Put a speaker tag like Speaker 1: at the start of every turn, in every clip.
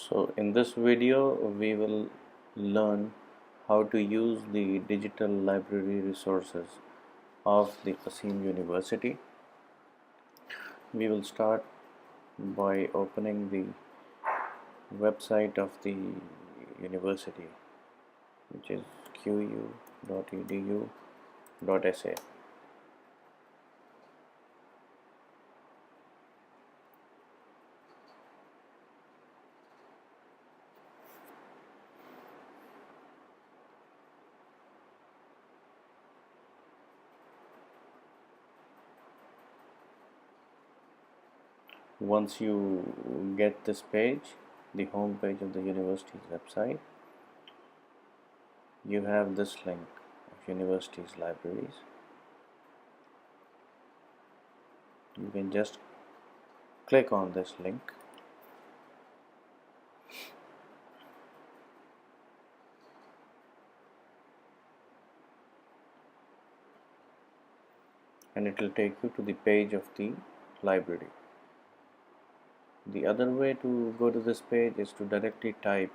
Speaker 1: So in this video we will learn how to use the digital library resources of the Qassim University. We will start by opening the website of the university, which is qu.edu.sa. Once you get this page, the home page of the university's website, you have this link of university's libraries. You can just click on this link and it will take you to the page of the library. The other way to go to this page is to directly type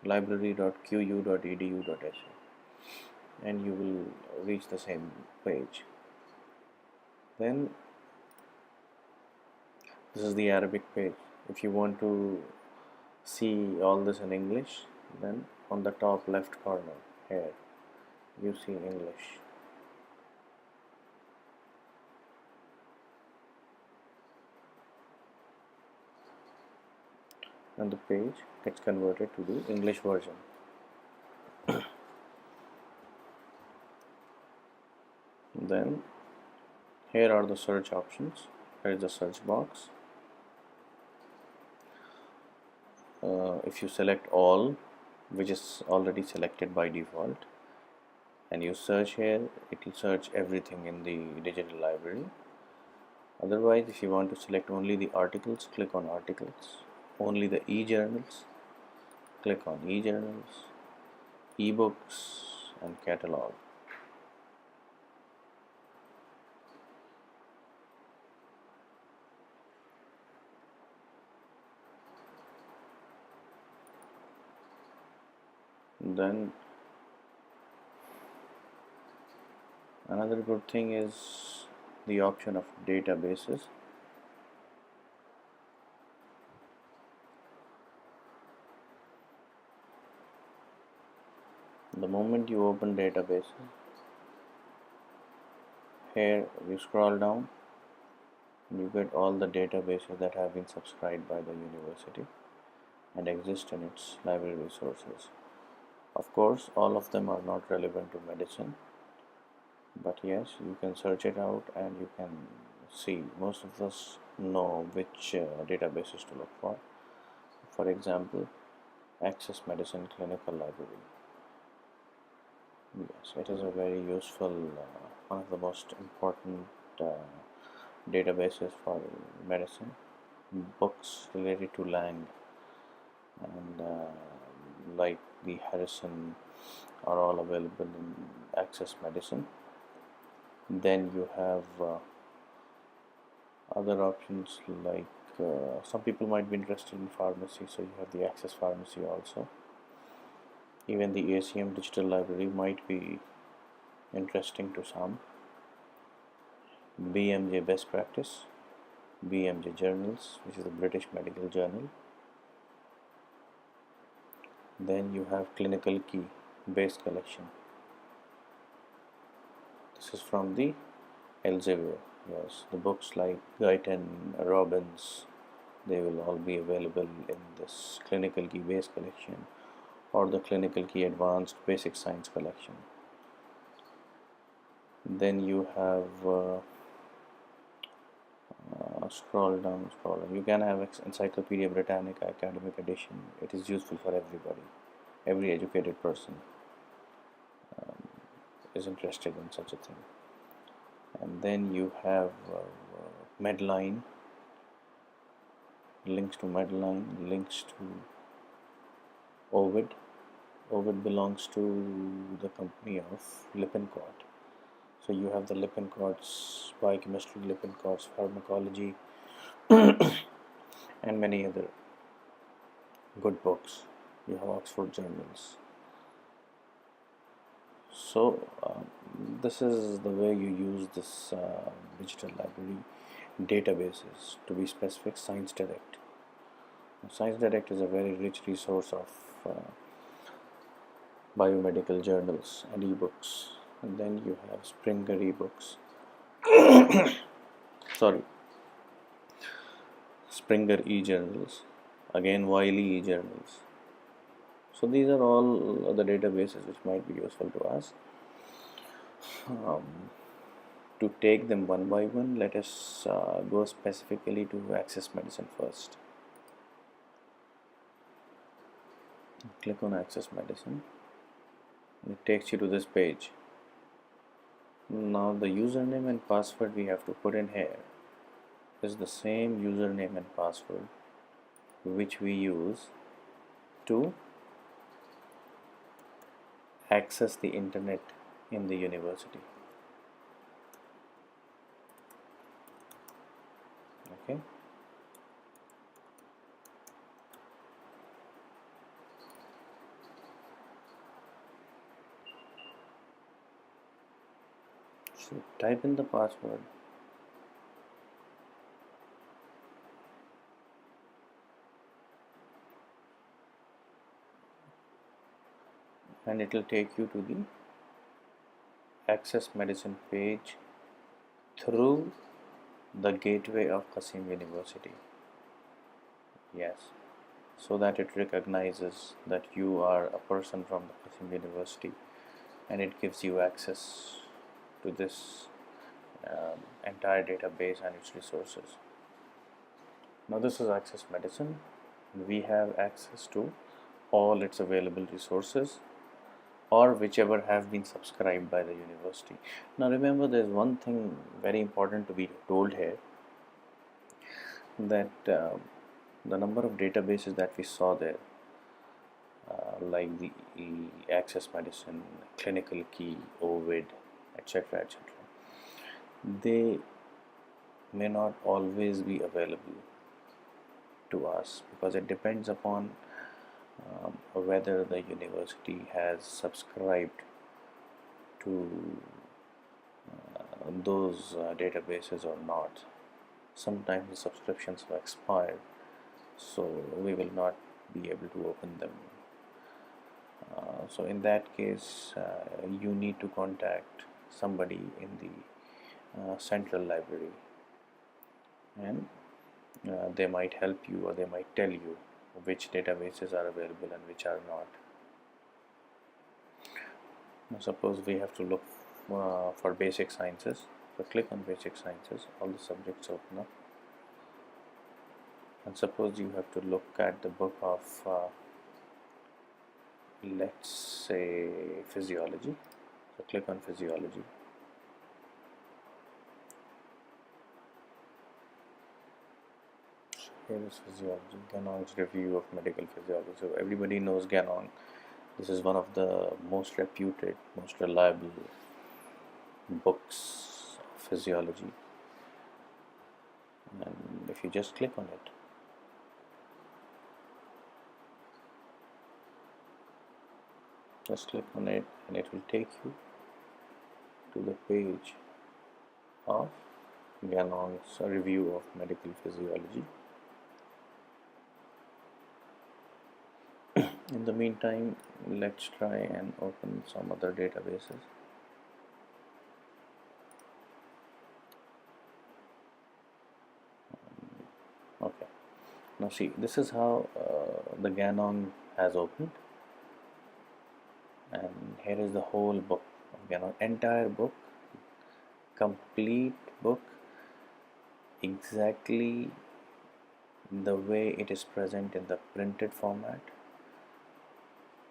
Speaker 1: library.qu.edu.sa and you will reach the same page. Then this is the Arabic page. If you want to see all this in English, then on the top left corner here you see English. And the page gets converted to the English version. Then here are the search options. Here is the search box. If you select all, which is already selected by default, and you search here, it will search everything in the digital library. Otherwise, if you want to select only the articles, click on articles. Only the e-journals, click on e-journals, e-books and catalog. Then another good thing is the option of databases. The moment you open databases, here you scroll down, you get all the databases that have been subscribed by the university and exist in its library resources. Of course, all of them are not relevant to medicine, but yes, you can search it out and you can see. Most of us know which databases to look for. For example, Access Medicine Clinical Library. Yes, it is a very useful, one of the most important databases for medicine. Books related to Lang and like the Harrison are all available in Access Medicine. Then you have other options like some people might be interested in pharmacy, so you have the Access Pharmacy also. Even the ACM Digital Library might be interesting to some. BMJ Best Practice, BMJ Journals, which is the British Medical Journal. Then you have Clinical Key Base Collection. This is from the Elsevier. Yes, the books like Guyton, Robbins, they will all be available in this Clinical Key Base Collection or the Clinical Key Advanced Basic Science Collection. Then you have scroll down. You can have Encyclopedia Britannica Academic Edition. It is useful for everybody. Every educated person is interested in such a thing. And then you have Medline, links to Medline, links to Ovid. Ovid belongs to the company of Lippincott. So you have the Lippincott's biochemistry, Lippincott's pharmacology, and many other good books, you have Oxford journals. So this is the way you use this digital library databases. To be specific, Science Direct. Science Direct is a very rich resource of biomedical journals and ebooks. And then you have Springer ebooks. Sorry, Springer e-journals. Again, Wiley e-journals. So these are all the databases which might be useful to us. To take them one by one, let us go specifically to Access Medicine first. Click on Access Medicine. It takes you to this page. Now the username and password we have to put in here is the same username and password which we use to access the internet in the university. Okay. So type in the password. And it will take you to the Access Medicine page through the gateway of Qassim University. Yes, so that it recognizes that you are a person from the Qassim University, and it gives you access to this entire database and its resources. Now this is Access Medicine. We have access to all its available resources, or whichever have been subscribed by the university. Now remember, there's one thing very important to be told here, that the number of databases that we saw there, like the Access Medicine, Clinical Key, Ovid, etc., etc., they may not always be available to us, because it depends upon whether the university has subscribed to those databases or not. Sometimes the subscriptions have expired, so we will not be able to open them. So in that case, you need to contact somebody in the central library, and they might help you, or they might tell you which databases are available and which are not. Now suppose we have to look for basic sciences. So click on basic sciences, all the subjects open up, and suppose you have to look at the book of let's say physiology. So click on physiology. Here is physiology, Ganong's review of medical physiology. So everybody knows Ganong. This is one of the most reputed, most reliable books of physiology. And if you just click on it, and it will take you to the page of Ganong's review of medical physiology. In the meantime, let's try and open some other databases. Okay, now see, this is how the Ganong has opened, and here is the whole book of Ganong, entire book, complete book, exactly the way it is present in the printed format.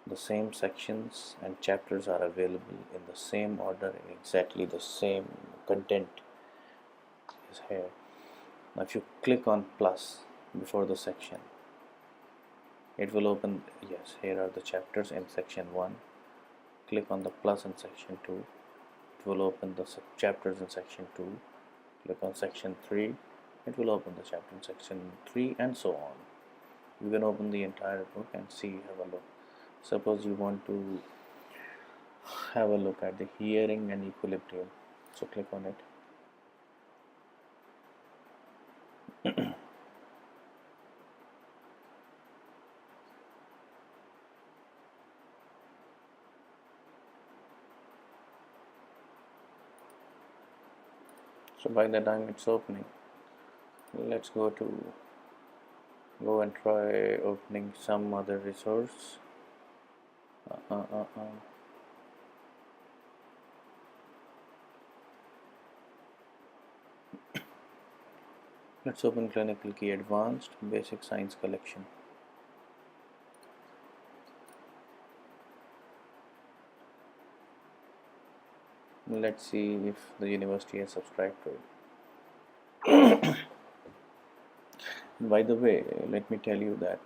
Speaker 1: The same sections and chapters are available in the same order, and exactly the same content is here. Now if you click on plus before the section, it will open, yes, here are the chapters in section 1. Click on the plus in section 2, it will open the chapters in section 2. Click on section 3, it will open the chapter in section 3, and so on. You can open the entire book and see, have a look. Suppose you want to have a look at the hearing and equilibrium, so click on it. So by the time it's opening, let's go and try opening some other resource. Let's open Clinical Key Advanced Basic Science Collection. Let's see if the university has subscribed to it. By the way, let me tell you that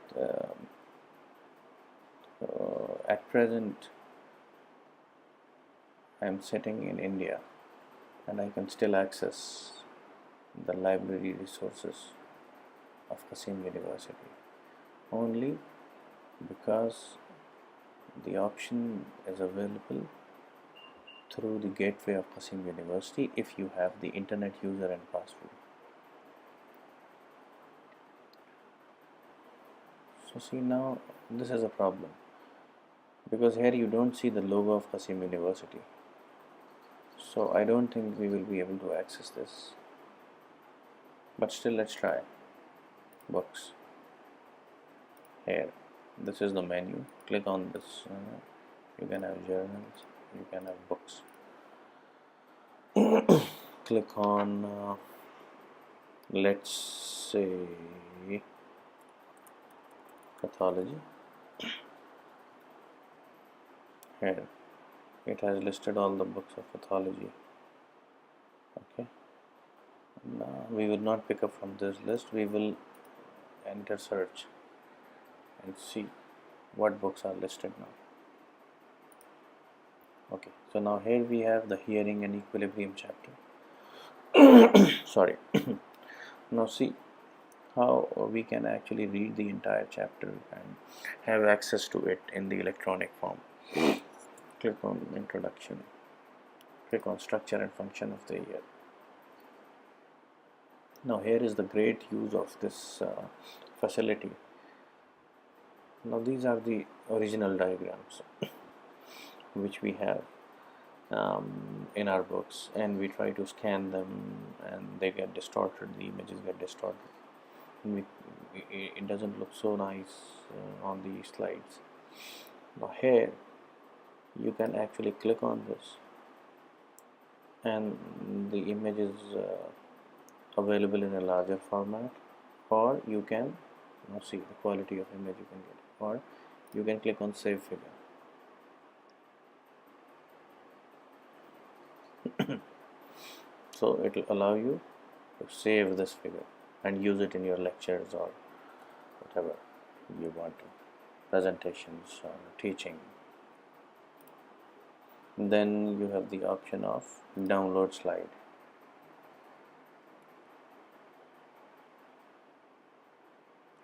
Speaker 1: at present I am sitting in India and I can still access the library resources of Qassim University only because the option is available through the gateway of Qassim University if you have the internet user and password. So see, now this is a problem because here you don't see the logo of Qassim University. So I don't think we will be able to access this, but still let's try. Books. Here, this is the menu. Click on this. You can have journals, you can have books. Click on let's say pathology. Here it has listed all the books of pathology. Okay, now we will not pick up from this list. We will enter search and see what books are listed now. Okay, so now here we have the hearing and equilibrium chapter. Sorry. Now see how we can actually read the entire chapter and have access to it in the electronic form. Click on introduction, click on structure and function of the ear. Now here is the great use of this facility. Now these are the original diagrams which we have in our books, and we try to scan them and they get distorted, the images get distorted. It doesn't look so nice on the slides. Now here you can actually click on this and the image is available in a larger format, or you can now see the quality of image you can get, or you can click on save figure. So it will allow you to save this figure and use it in your lectures or whatever you want to, presentations or teaching. Then you have the option of download slide.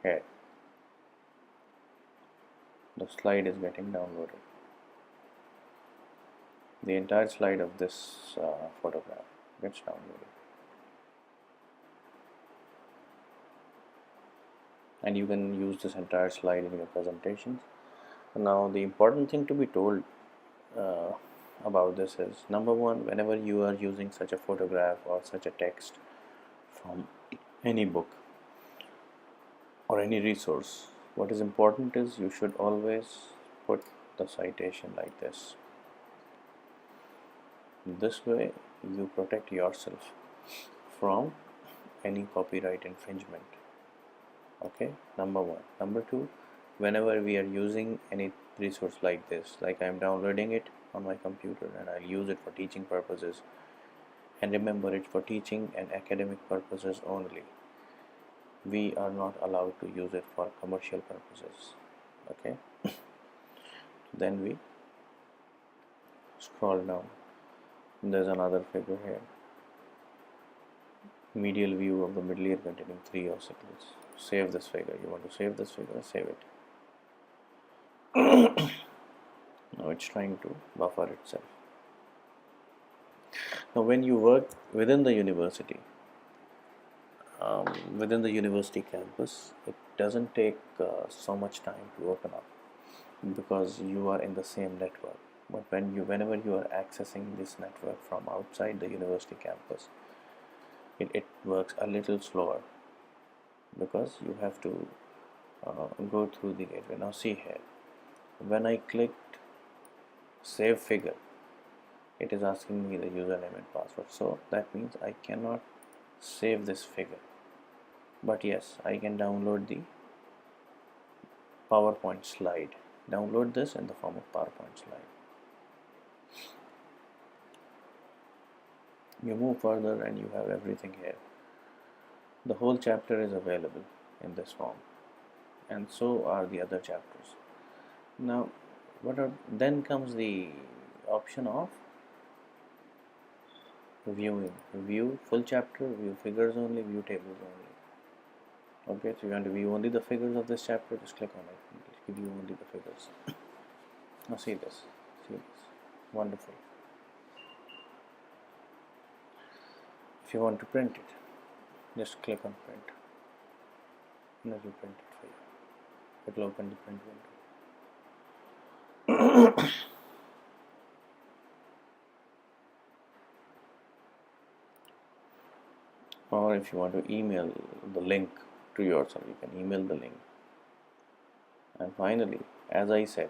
Speaker 1: Here the slide is getting downloaded. The entire slide of this photograph gets downloaded, and you can use this entire slide in your presentations. Now the important thing to be told about this is, number one, whenever you are using such a photograph or such a text from any book or any resource, what is important is you should always put the citation like this. This way you protect yourself from any copyright infringement. Okay, number one. Number two, whenever we are using any resource like this, like I am downloading it on my computer and I'll use it for teaching purposes, and remember, it's for teaching and academic purposes only. We are not allowed to use it for commercial purposes. Okay. Then we scroll down. There's another figure here. Medial view of the middle ear containing 3 ossicles. save this figure. You want to save this figure, save it. Now it's trying to buffer itself. Now when you work within the university, within the university campus, it doesn't take so much time to open up because you are in the same network. But whenever you are accessing this network from outside the university campus, it works a little slower because you have to go through the gateway. Now see here, when I clicked save figure, it is asking me the username and password, so that means I cannot save this figure. But yes, I can download the PowerPoint slide. Download this in the form of PowerPoint slide. You move further and you have everything here. The whole chapter is available in this form, and so are the other chapters. Now then comes the option of viewing. View full chapter, view figures only, view tables only. Okay, so you want to view only the figures of this chapter, just click on it. It'll give you only the figures. Now see this, wonderful. If you want to print it, just click on print and it will print it for you. It will open the print window. Or if you want to email the link to yourself, you can email the link. And finally, as I said,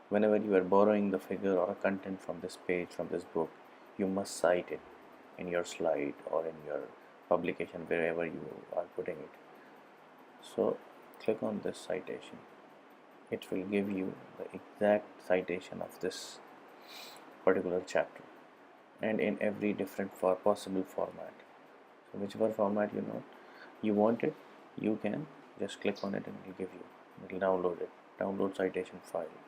Speaker 1: whenever you are borrowing the figure or a content from this page, from this book, you must cite it in your slide or in your publication, wherever you are putting it. So click on this citation. It will give you the exact citation of this particular chapter, and in every different possible format. So whichever format you want it, you can just click on it and it will give you. It will download it. Download citation file.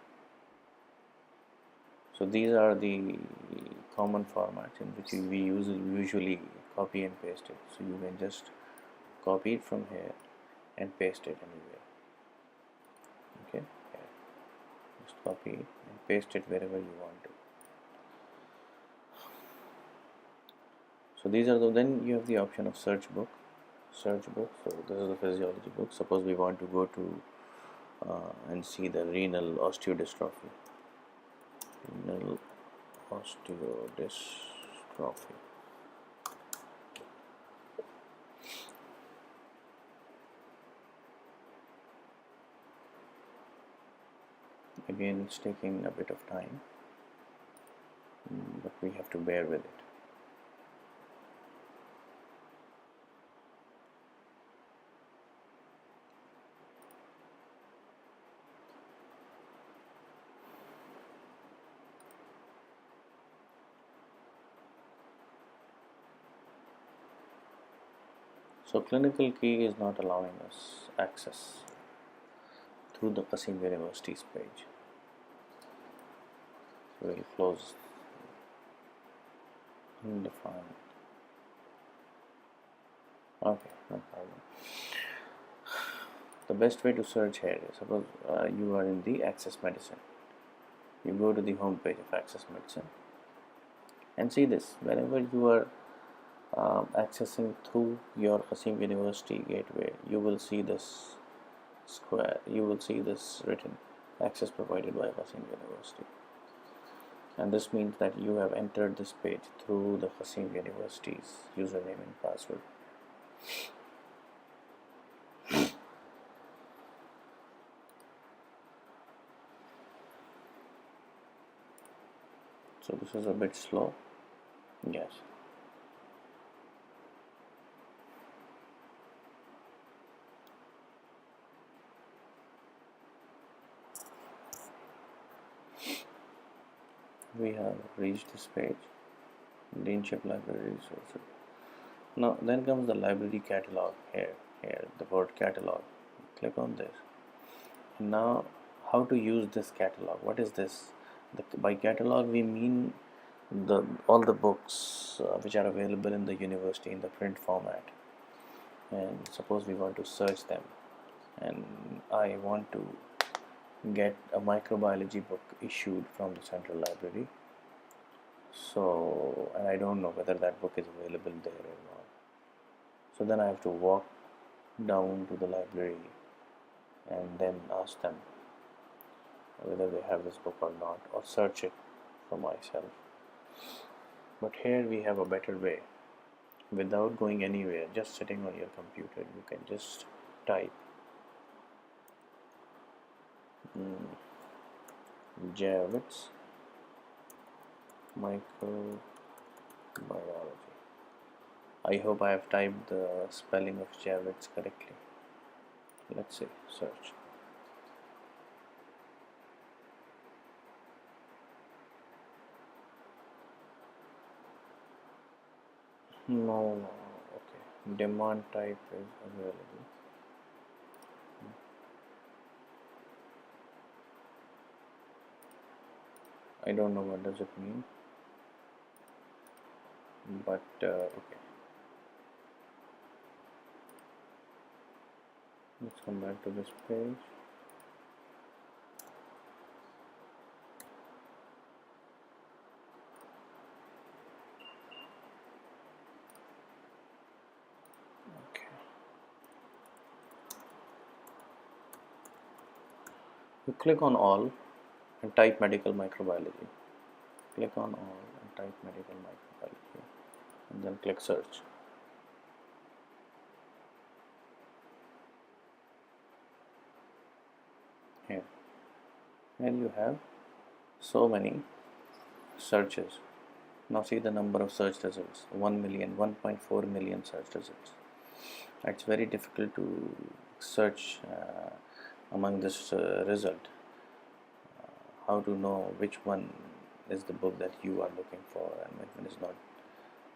Speaker 1: So these are the common formats in which we usually copy and paste it. So you can just copy it from here and paste it anywhere. Okay, here. Just copy it and paste it wherever you want to. So these are then you have the option of search book. So this is the physiology book. Suppose we want to go to and see the renal osteodystrophy. Renal osteodystrophy. Again, it's taking a bit of time, but we have to bear with it. So clinical key is not allowing us access through the Qassim University's page. So we'll close undefined. Okay, no problem. The best way to search here is, suppose you are in the Access Medicine. You go to the home page of Access Medicine and see this. Whenever you are accessing through your Qassim University gateway, you will see this square. You will see this written, access provided by Qassim University. And this means that you have entered this page through the Qassim University's username and password. So this is a bit slow. Yes. We have reached this page, Deanship Library Resources. Now then comes the library catalog here, the word catalog. Click on this. Now how to use this catalog? What is this? By catalog we mean all the books which are available in the university in the print format, and suppose we want to search them. and I want to get a microbiology book issued from the central library. So, and I don't know whether that book is available there or not. So then I have to walk down to the library and then ask them whether they have this book or not, or search it for myself. But here we have a better way. Without going anywhere, just sitting on your computer, you can just type Javits Microbiology. I hope I have typed the spelling of Javits correctly. Let's see, search. No, okay. Demand type is available. I don't know what does it mean, but okay. Let's come back to this page. Okay. You click on all and type medical microbiology. Click on all and type medical microbiology, and then click search. Here you have so many searches. Now see the number of search results: 1 million, 1.4 million search results. It's very difficult to search among this result. How to know which one is the book that you are looking for and which one is not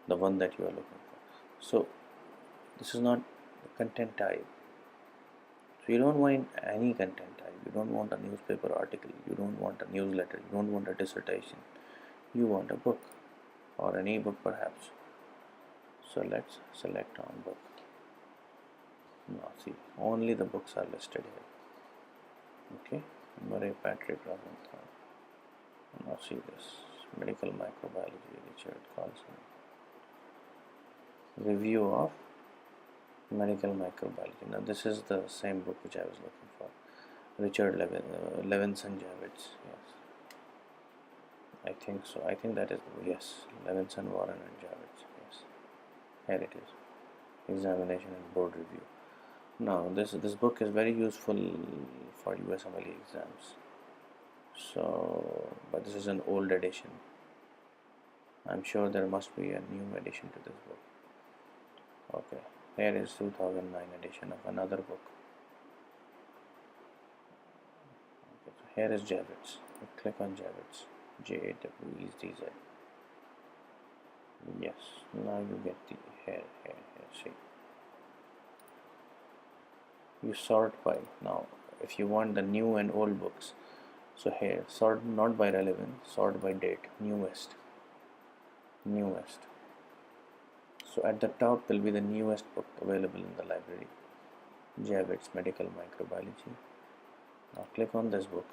Speaker 1: the one that you are looking for. So this is not the content type. So you don't want any content type. You don't want a newspaper article. You don't want a newsletter. You don't want a dissertation. You want a book or an e-book perhaps. So let's select on book. Now see, only the books are listed here. Okay, Murray Patrick Robinson. Now see this, medical microbiology, Richard Carlson. Review of medical microbiology. Now this is the same book which I was looking for. Richard Levinson Javits. Yes, I think so. I think that is, yes, Levinson, Warren and Javits. Yes, here it is. Examination and board review. Now this book is very useful for USMLE exams. So, but this is an old edition. I'm sure there must be a new edition to this book. Okay, here is 2009 edition of another book. Okay, so here is Javits. Click on Javits. Javitz. Yes, now you get the here. See, you sort by. Now if you want the new and old books, so here sort not by relevance, sort by date. Newest. So at the top will be the newest book available in the library, Javits Medical Microbiology. Now click on this book.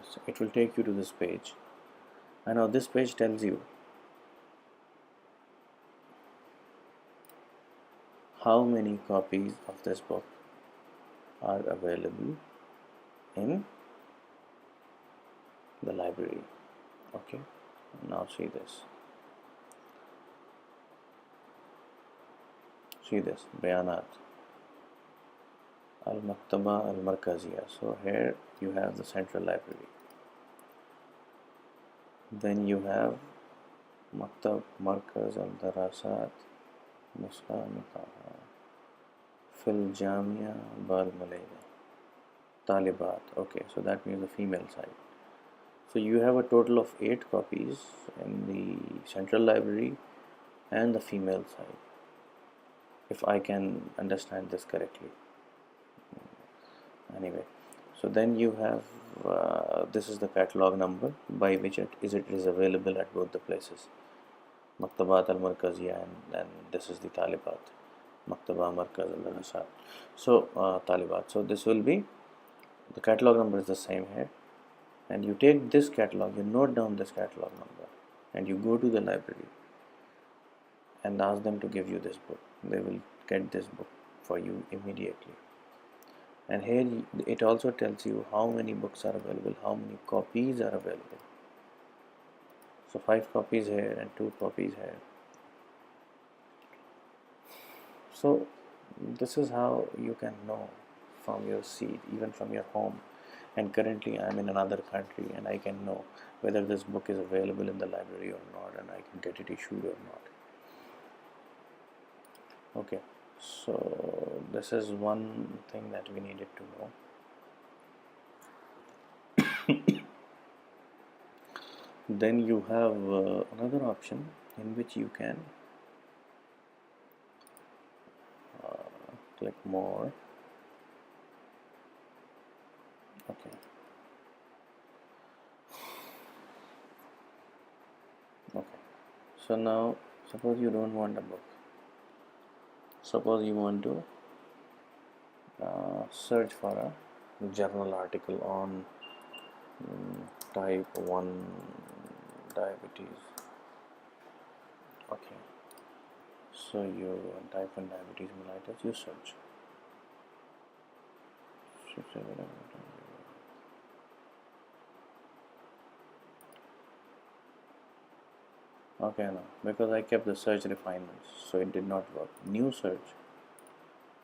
Speaker 1: So it will take you to this page, and now this page tells you how many copies of this book are available in the library. Okay, now see this. See this, Bayanat Al-Maktaba Al-Markaziya. So here you have the central library. Then you have Maktab Markaz Al-Darasat Musqamataha Fil Jamia Bal Malayla Talibat. Okay, so that means the female side. So you have a total of 8 copies in the central library and the female side, if I can understand this correctly. Anyway, so then you have this is the catalog number by which it is available at both the places. Maktabat al-Markaziya, and then this is the Talibat, Maktaba Markaz al-Rasal. So Talibat. So this will be, the catalog number is the same here, and you take this catalog, you note down this catalog number, and you go to the library and ask them to give you this book. They will get this book for you immediately. And here it also tells you how many books are available, how many copies are available. So 5 copies here and 2 copies here. So this is how you can know from your seat, even from your home. And currently I am in another country, and I can know whether this book is available in the library or not, and I can get it issued or not. Okay, so this is one thing that we needed to know. Then you have another option in which you can click more. Okay. Okay. So now suppose you don't want a book. Suppose you want to search for a journal article on type 1 diabetes. Okay. So you type 1 diabetes mellitus, you search. Okay, no, because I kept the search refinements, so it did not work. New search,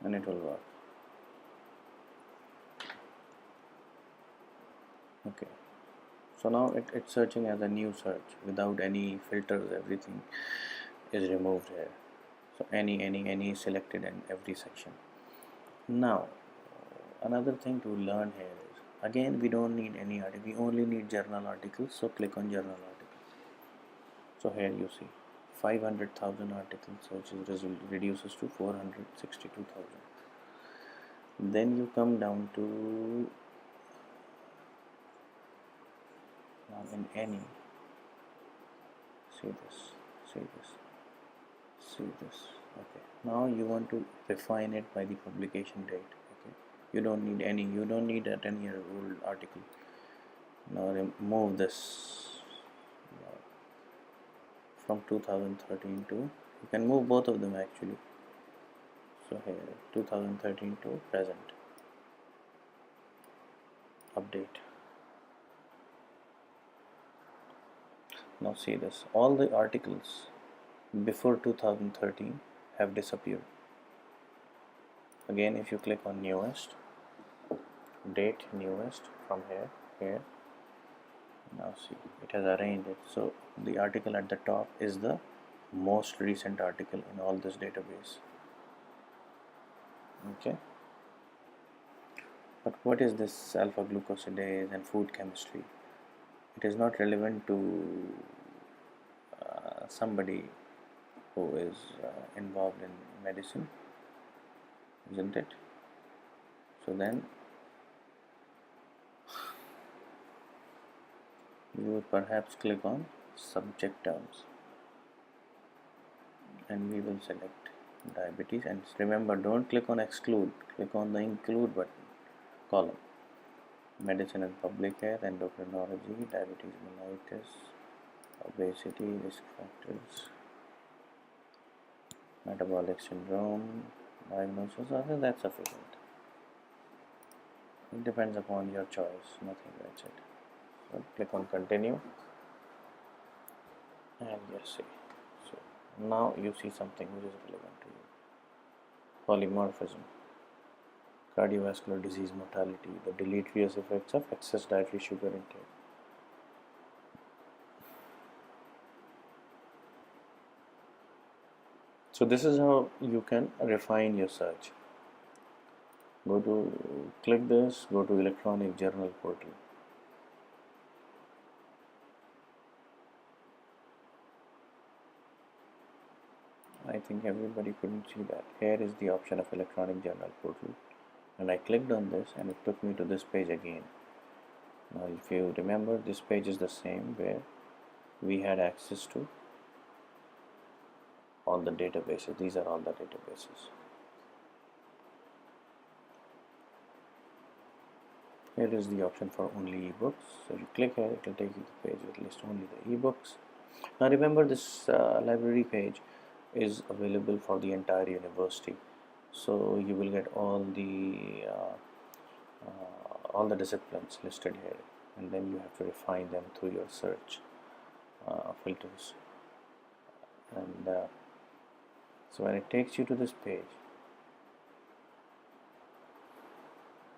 Speaker 1: and it will work. Okay, so now it's searching as a new search without any filters. Everything is removed here. So any selected in every section. Now another thing to learn here is, again, we don't need any article, we only need journal articles. So click on journal article. So here you see 500,000 articles, which is reduces to 462,000. Then you come down to now in any, see this. Okay, now you want to refine it by the publication date. Okay, you don't need a 10-year-old article. Now remove this from 2013 to, you can move both of them actually. So here 2013 to present, update. Now see this, all the articles before 2013 have disappeared. Again, if you click on newest, date newest from here, now see, it has arranged it. So the article at the top is the most recent article in all this database. Okay, but what is this alpha glucosidase and food chemistry? It is not relevant to somebody who is involved in medicine, isn't it? So then you would perhaps click on subject terms, and we will select diabetes. And remember, don't click on exclude, click on the include button column. Medicine and public health, endocrinology, diabetes mellitus, obesity, risk factors, metabolic syndrome, diagnosis. I think that's sufficient. It depends upon your choice, nothing, that's it. So click on continue, and yes, see. So now you see something which is relevant to you. Polymorphism, cardiovascular disease mortality, the deleterious effects of excess dietary sugar intake. So this is how you can refine your search. Go to, click this, go to electronic journal portal. I think everybody couldn't see that. Here is the option of electronic journal portal, and I clicked on this and it took me to this page again. Now if you remember, this page is the same where we had access to all the databases. These are all the databases. Here is the option for only ebooks. So you click here, it will take you to the page with list only the ebooks. Now remember, this library page is available for the entire university. So you will get all the disciplines listed here, and then you have to refine them through your search filters. And so when it takes you to this page,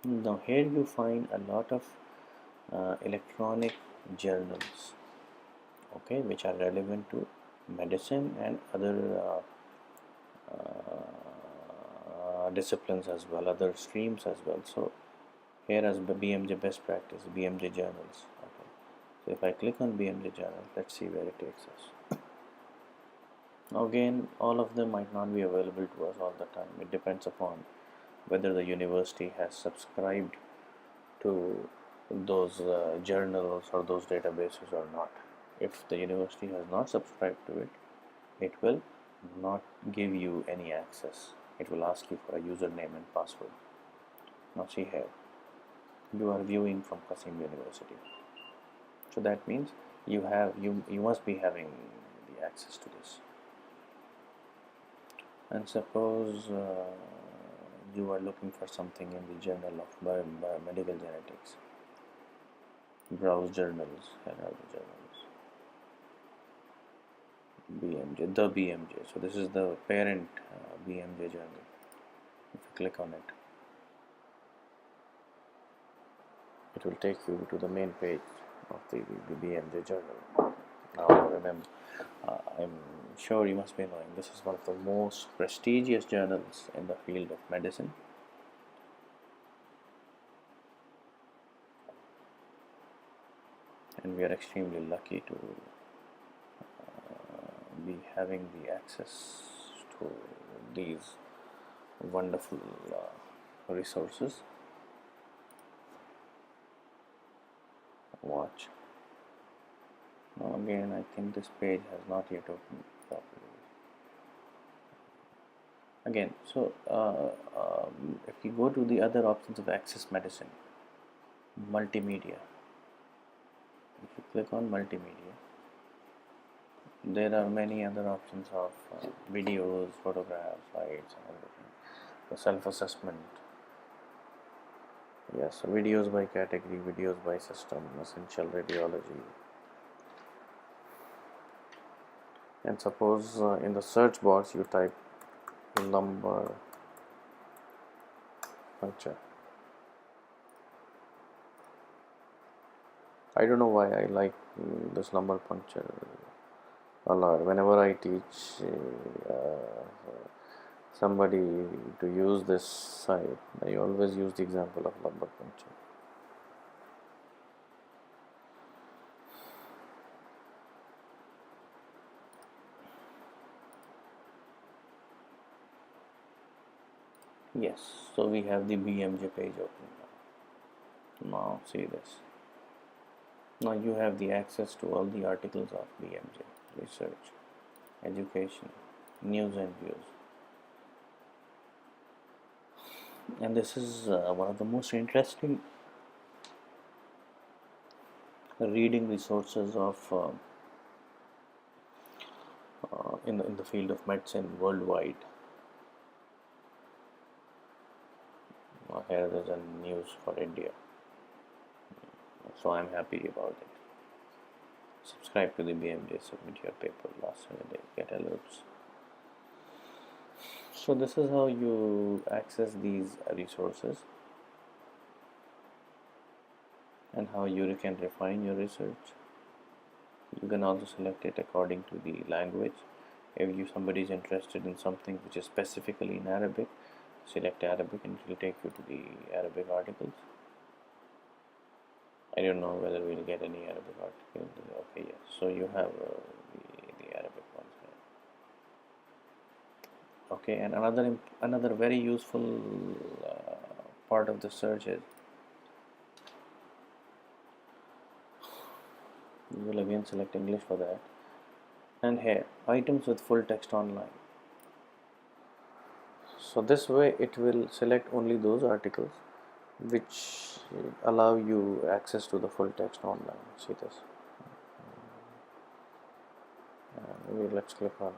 Speaker 1: now here you find a lot of electronic journals, okay, which are relevant to medicine and other disciplines as well, other streams as well. So here as BMJ best practice, BMJ journals. Okay. So if I click on BMJ journal, let's see where it takes us. Now again, all of them might not be available to us all the time. It depends upon whether the university has subscribed to those journals or those databases or not. If the university has not subscribed to it, it will not give you any access. It will ask you for a username and password. Now see here, you are viewing from Qassim University. So that means you must be having the access to this. And suppose you are looking for something in the journal of biomedical genetics. Browse journals. Here are the journals. BMJ, the BMJ. So this is the parent BMJ journal. If you click on it, it will take you to the main page of the BMJ journal. Now remember, I'm sure you must be knowing this is one of the most prestigious journals in the field of medicine. And we are extremely lucky to be having the access to these wonderful resources. Watch. Now again, I think this page has not yet opened properly. Again, so if you go to the other options of Access Medicine, multimedia, if you click on multimedia, there are many other options of videos, photographs, slides and everything. The self-assessment, yes, videos by category, videos by system, essential radiology. And suppose in the search box you type lumbar puncture. I don't know why I like this lumbar puncture a lot. Whenever I teach somebody to use this site, I always use the example of lumbar puncture. Yes, so we have the BMJ page open now. Now see this. Now you have the access to all the articles of BMJ, research, education, news and views. And this is one of the most interesting reading resources of in the field of medicine worldwide. Here is a news for India, so I'm happy about it. Subscribe to the BMJ, submit your paper last Saturday, get alerts. So this is how you access these resources and how you can refine your research. You can also select it according to the language. If somebody is interested in something which is specifically in Arabic, select Arabic and it will take you to the Arabic articles. I don't know whether we'll get any Arabic articles. Okay, yes. So you have the Arabic ones here. Okay, and another very useful part of the search is you will again select English for that. And here, items with full text online. So this way it will select only those articles which allow you access to the full text online. See this. Maybe let's click on it.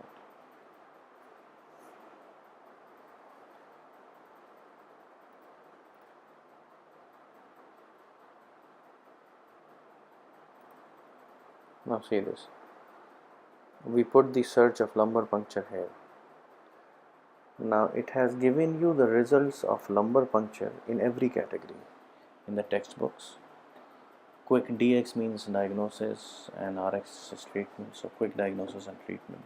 Speaker 1: Now see this. We put the search of lumbar puncture here. Now it has given you the results of lumbar puncture in every category in the textbooks. Quick DX means diagnosis and RX is treatment, so quick diagnosis and treatment.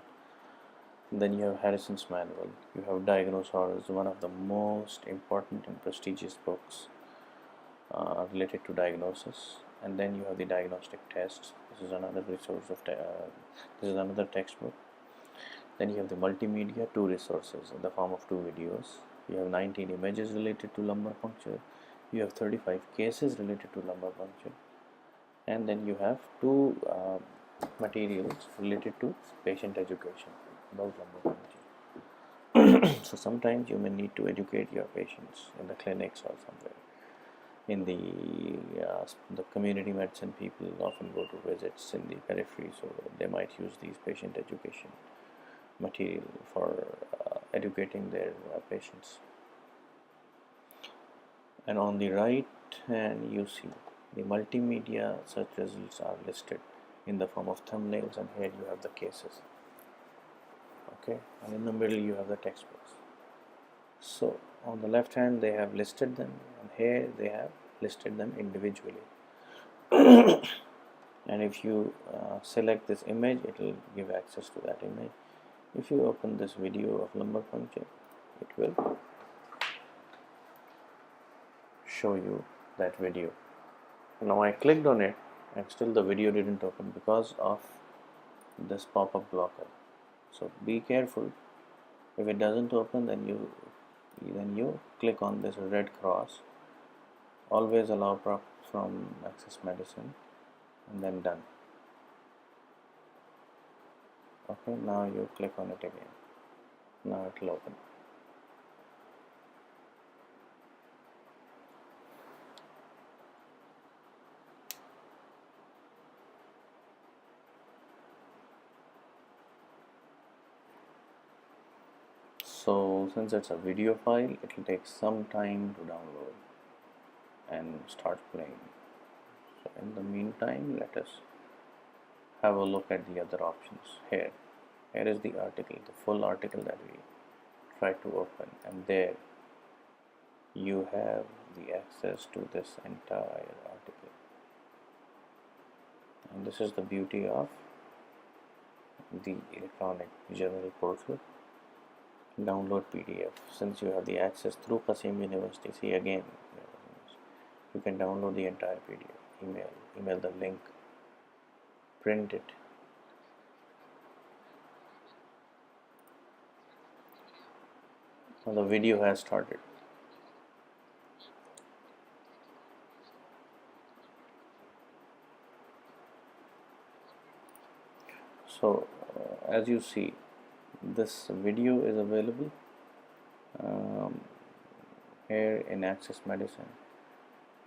Speaker 1: Then you have Harrison's Manual. You have Diagnosaurus, one of the most important and prestigious books related to diagnosis. And then you have the diagnostic tests. This is another resource of this is another textbook. Then you have the multimedia, 2 resources in the form of 2 videos. You have 19 images related to lumbar puncture. You have 35 cases related to lumbar puncture. And then you have 2 materials related to patient education about lumbar puncture. So sometimes you may need to educate your patients in the clinics or somewhere. In the community medicine, people often go to visits in the periphery, so they might use these patient education material for educating their patients. And on the right hand you see the multimedia search results are listed in the form of thumbnails, and here you have the cases. Okay, and in the middle you have the textbooks. So on the left hand they have listed them, and here they have listed them individually. And if you select this image, it will give access to that image. If you open this video of lumbar puncture, it will show you that video. Now I clicked on it and still the video didn't open because of this pop-up blocker. So be careful. If it doesn't open, then you click on this red cross. Always allow prop from Access Medicine, and then done. Okay, now you click on it again. Now it will open. So since it's a video file, it will take some time to download and start playing. So in the meantime, let us have a look at the other options. Here is the article, the full article that we tried to open, and there you have the access to this entire article. And this is the beauty of the electronic journal portal. Download PDF. Since you have the access through Qassim University, see again, you can download the entire PDF, email the link, print it. Now the video has started. So as you see, this video is available here in Access Medicine,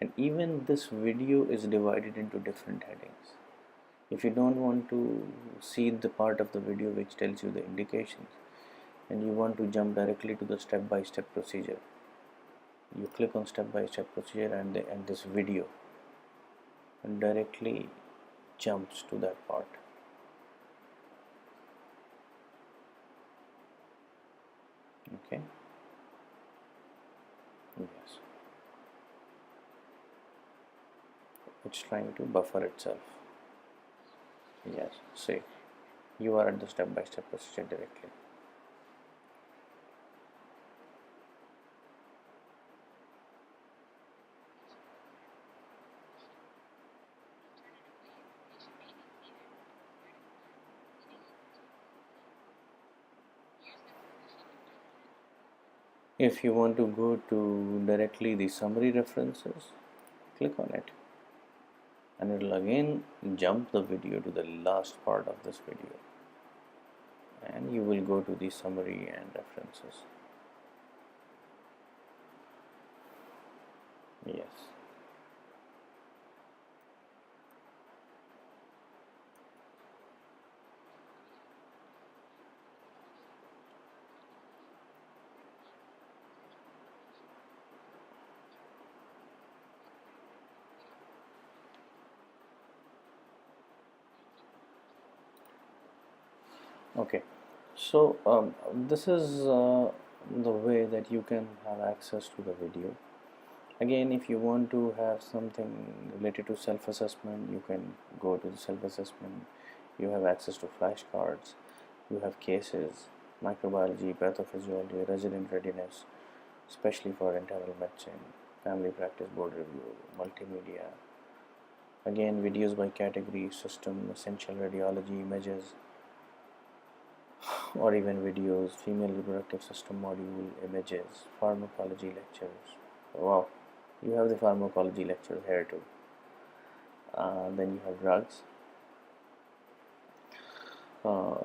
Speaker 1: and even this video is divided into different headings. If you don't want to see the part of the video which tells you the indications and you want to jump directly to the step-by-step procedure, you click on step-by-step procedure, and this video directly jumps to that part. Okay, yes, it's trying to buffer itself. Yes, see, you are at the step-by-step procedure directly. If you want to go to directly the summary references, click on it, and it will again jump the video to the last part of this video, and you will go to the summary and references. Yes. Okay. So this is the way that you can have access to the video. Again, if you want to have something related to self-assessment, you can go to the self-assessment. You have access to flashcards, you have cases, microbiology, pathophysiology, resident readiness, especially for internal medicine, family practice board review, multimedia. Again, videos by category, system, essential radiology, images, or even videos, female reproductive system module, images, pharmacology lectures. Wow, you have the pharmacology lecture here too. Then you have drugs.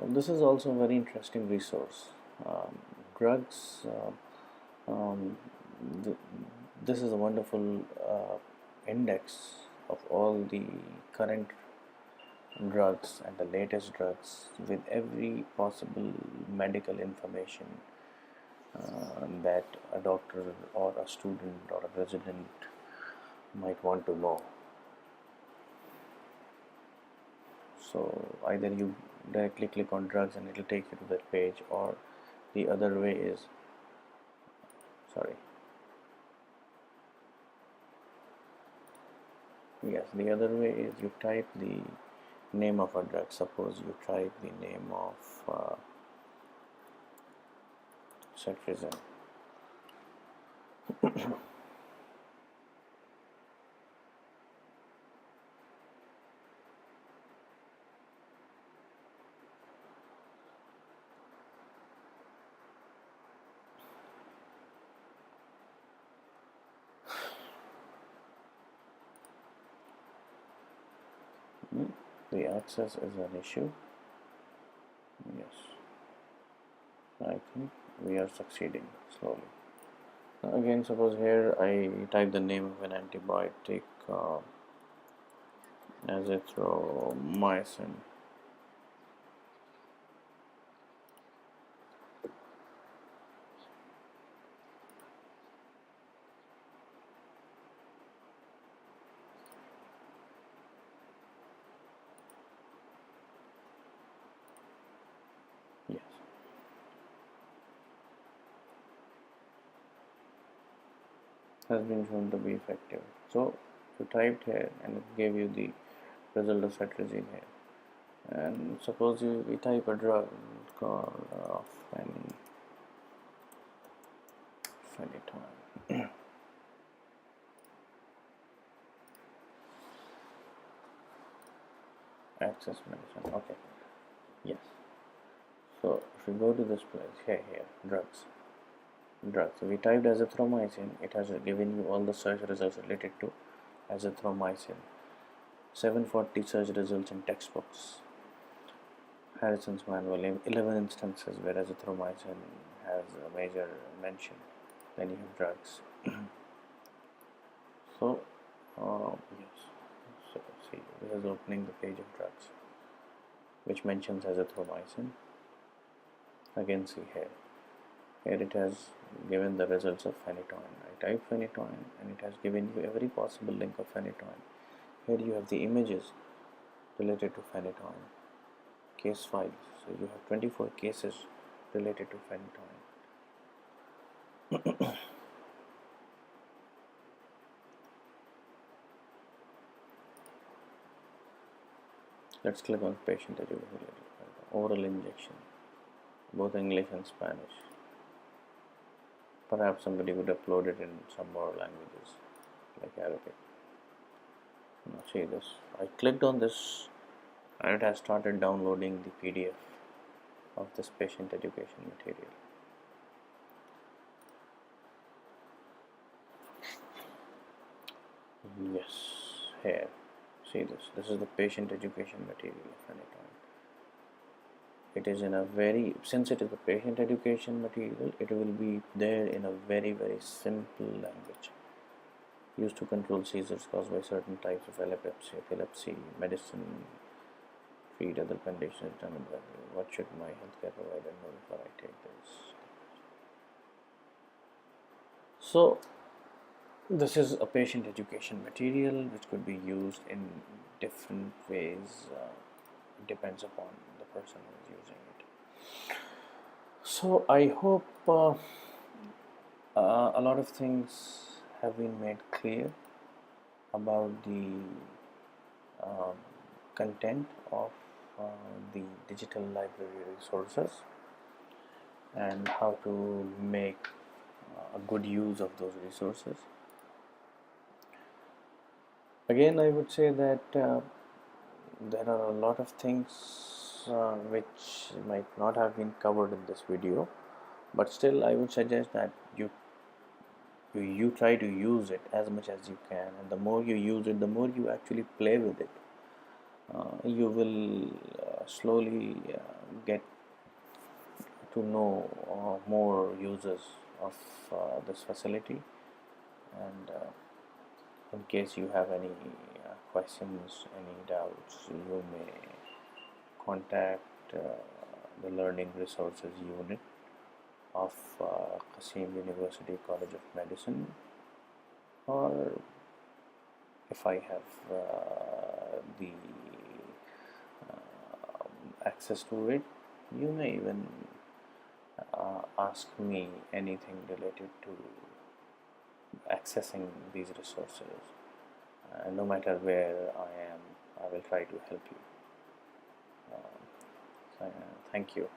Speaker 1: This is also a very interesting resource. Um, drugs. Um, th this is a wonderful index of all the current drugs and the latest drugs with every possible medical information that a doctor or a student or a resident might want to know. So either you directly click on drugs and it will take you to that page, or the other way is, sorry, yes, the other way is you type the name of a drug. Suppose you type the name of cetirizine. The access is an issue. Yes, I think we are succeeding slowly. Again, suppose here I type the name of an antibiotic, azithromycin. Yes, has been shown to be effective. So you typed here and it gave you the result of cetirizine here. And suppose we type a drug called phenytoin. Access medicine. Okay. Yes. So if you go to this place, here, drugs. Drugs. So we typed azithromycin. It has given you all the search results related to azithromycin. 740 search results in textbooks. Harrison's manual, 11 instances where azithromycin has a major mention. Then you have drugs. So, yes. So, see, this is opening the page of drugs, which mentions azithromycin. Again, see here. Here it has given the results of phenytoin. I type phenytoin and it has given you every possible link of phenytoin. Here you have the images related to phenytoin, case files. So you have 24 cases related to phenytoin. Let's click on patient education. Oral injection, both English and Spanish. Perhaps somebody would upload it in some more languages like Arabic. Now see this. I clicked on this and it has started downloading the PDF of this patient education material. Yes, here. See this. This is the patient education material of phenytoin. It is in a very, since it is a patient education material, it will be there in a very simple language. used to control seizures caused by certain types of epilepsy, medicine, treat other conditions determined by what should my healthcare provider know before I take this. So this is a patient education material which could be used in different ways. It depends upon the person who is using it. So I hope a lot of things have been made clear about the um, content of the digital library resources and how to make a good use of those resources. Again, I would say that there are a lot of things which might not have been covered in this video, but still I would suggest that you try to use it as much as you can, and the more you use it, the more you actually play with it, you will slowly get to know more uses of this facility. And in case you have any questions, any doubts, you may contact the Learning Resources Unit of Qassim University College of Medicine, or if I have the access to it, you may even ask me anything related to accessing these resources. No matter where I am, I will try to help you. Thank you.